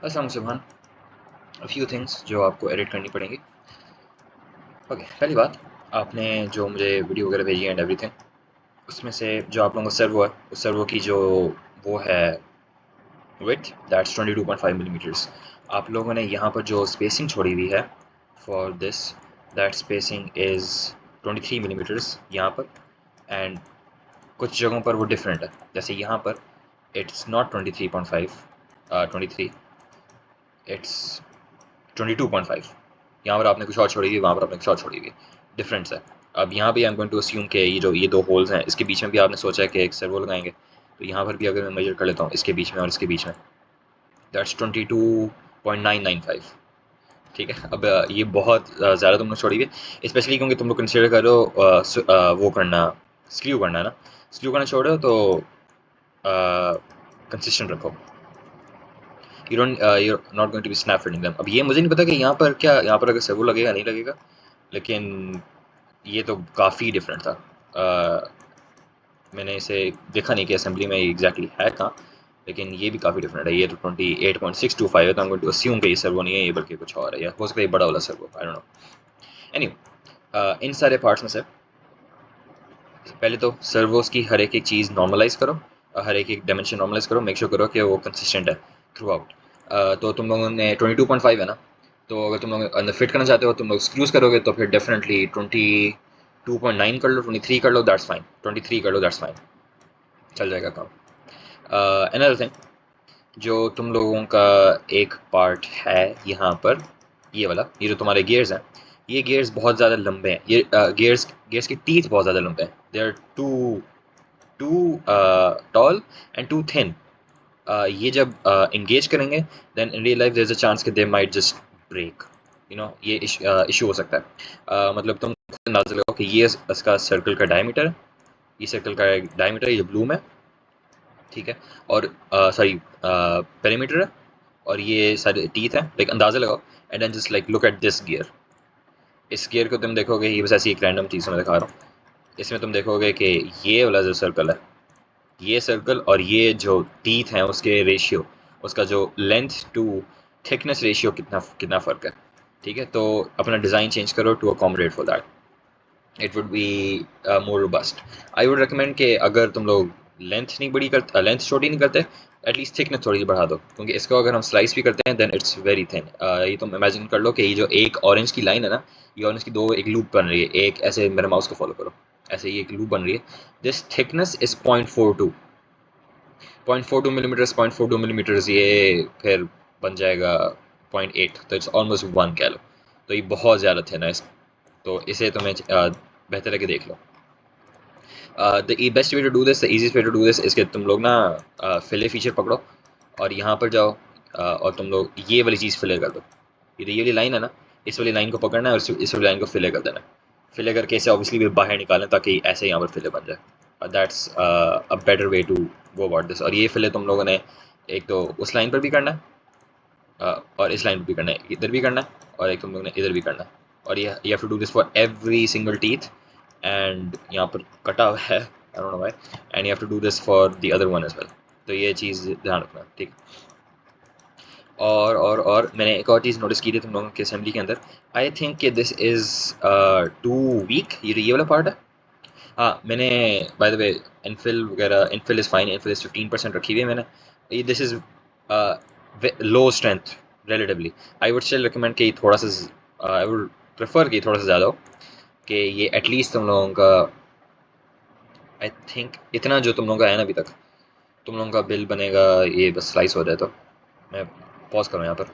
अस्सलाम सुभान। A few things जो आपको एडिट करनी पड़ेंगी। ओके, पहली बात, आपने जो मुझे वीडियो वगैरह भेजी है एंड एवरीथिंग, उसमें से जो आप लोगों का सर्वो है, उस सर्वो की जो वो है विड्थ, दैट्स 22.5 मिलीमीटर्स। आप लोगों ने यहाँ पर जो स्पेसिंग छोड़ी हुई है for this, that spacing is 23 millimetres यहाँ पर, एंड कुछ जगहों पर वो डिफरेंट है। जैसे यहाँ पर इट्स नॉट 23.5, 23, इट्स 22.5। यहाँ पर आपने कुछ और छोड़ी हुई, वहाँ पर आपने कुछ और छोड़ी हुई, डिफरेंस है। अब यहाँ भी I am going to assume कि ये दो होल्स हैं, इसके बीच में भी आपने सोचा है कि एक सर्वो लगाएंगे, तो यहाँ पर भी अगर मैं मेजर कर लेता हूँ इसके बीच में और इसके बीच में, दैट्स 22.995। ठीक है। अब ये बहुत ज़्यादा तुम लोग छोड़ी हुई, स्पेशली क्योंकि तुम लोग कंसिडर करो वो करना, स्क्रू करना ना, स्क्रू करना छोड़ो तो कंसिस्टेंट रखो। you're not going to be snap fitting them। अब ये मुझे नहीं पता कि यहाँ पर क्या, यहाँ पर अगर सर्वो लगेगा नहीं लगेगा, लेकिन ये तो काफ़ी डिफरेंट था। मैंने इसे देखा नहीं कि असेंबली में एग्जैक्टली है कहाँ, लेकिन ये भी काफ़ी डिफरेंट है। ये तो 28.625 है, तो I'm going to assume कि ये सर्वो नहीं है, ये बल्कि कुछ और है, या हो सकता है ये बड़ा वाला servo, I don't know. Anyway, इन सारे पार्ट्स में से पहले तो सर्वोस की हर एक चीज़ नॉर्मलाइज करो, हर एक डायमेंशन नॉर्मलाइज करो, मेक श्योर करो कि वो कंसिस्टेंट है थ्रू आउट। तो तुम लोगों ने 22.5 है ना, तो अगर तुम लोग अंदर फिट करना चाहते हो, तुम लोग स्क्रूज करोगे, तो फिर डेफिनेटली 22.9 कर लो, 23 कर लो, दैट्स फाइन, 23 कर लो, दैट्स फाइन, चल जाएगा काम। अनदर थिंग, जो तुम लोगों का एक पार्ट है यहाँ पर, ये वाला, ये जो तुम्हारे गियर्स हैं, ये गियर्स बहुत ज़्यादा लंबे हैं। ये गियर्स गियर्स के टीथ बहुत ज़्यादा लंबे हैं, they are too tall and too thin. ये जब इंगेज करेंगे, then in real life there is a chance कि they might just break, you know, ये इशू हो सकता है। मतलब तुम खुद अंदाजा लगाओ कि ये इसका सर्कल का डायमीटर है, ये सर्कल का डायमीटर है, ये ब्लूम है, ठीक है, और सॉरी पेरीमीटर है, और ये सारे टीथ हैं, लाइक अंदाजा लगाओ, and then just like look at this gear. इस गियर को तुम देखोगे, ये बस ऐसी एक रैंडम चीज़ मैं दिखा रहा हूँ, इसमें तुम देखोगे कि ये वाला जो सर्कल है, ये सर्कल और ये जो टीथ हैं उसके रेशियो, उसका जो लेंथ टू थिकनेस रेशियो कितना कितना फ़र्क है। ठीक है, तो अपना डिज़ाइन चेंज करो to accommodate for that, it would be more robust. I would recommend कि अगर तुम लोग लेंथ नहीं बड़ी करते, लेंथ छोटी नहीं करते, एटलीस्ट थिकनेस थोड़ी सी बढ़ा दो, क्योंकि इसको अगर हम स्लाइस भी करते हैं देन इट्स वेरी थिन। ये तुम इमेजिन कर लो कि ये जो एक ऑरेंज की लाइन है ना, ये ऑरेंज की दो एक लूप बन रही है, एक ऐसे मेरे माउस को फॉलो करो, ऐसे ही एक लूप बन रही है। This thickness is 0.42 millimetres, 0.42 millimetres, ये फिर बन जाएगा 0.8, तो इट्स ऑलमोस्ट 1 कह लो, तो ये बहुत ज़्यादा थिन है। तो इसे तुम्हें बेहतर है कि देख लो। The best way to do this, the easiest way to do this, इसके तुम लोग ना फिले फीचर पकड़ो और यहाँ पर जाओ, और तुम लोग ये वाली चीज़ फिले कर दो। ये वाली लाइन है ना, इस वाली लाइन को पकड़ना है और इस वाली लाइन को फिले कर देना है। फिले करके इसे ऑब्वियसली बाहर निकालें ताकि ऐसे यहाँ पर फिले बन जाए। That's a better way to go about this. और ये फिले तुम लोगों ने एक तो उस लाइन पर भी करना है, और इस लाइन पर भी करना है, इधर भी करना है, और एक तुम लोगों ने इधर भी करना है। और ये you have to do this for every single teeth, and यहाँ पर कटा हुआ है, I don't know why, and you have to do this for the other one as well. तो ये चीज़ ध्यान रखना, ठीक। और मैंने एक और चीज़ नोटिस की थी तुम लोगों के असेंबली के अंदर, आई थिंक कि दिस इज़ टू वीक, ये वाला पार्ट है। हाँ, मैंने बाय द वे इनफिल वगैरह, infill is fine, infill is 15% रखी हुई है मैंने। ये this is low strength relatively. I would still recommend कि थोड़ा सा, आई वुड प्रेफर कि थोड़ा सा ज़्यादा हो, कि ये एटलीस्ट तुम लोगों का, आई थिंक इतना जो तुम लोगों का है ना अभी तक, तुम लोगों का बिल बनेगा, ये बस स्लाइस हो जाए तो। मैं पॉज करूँ यहाँ पर।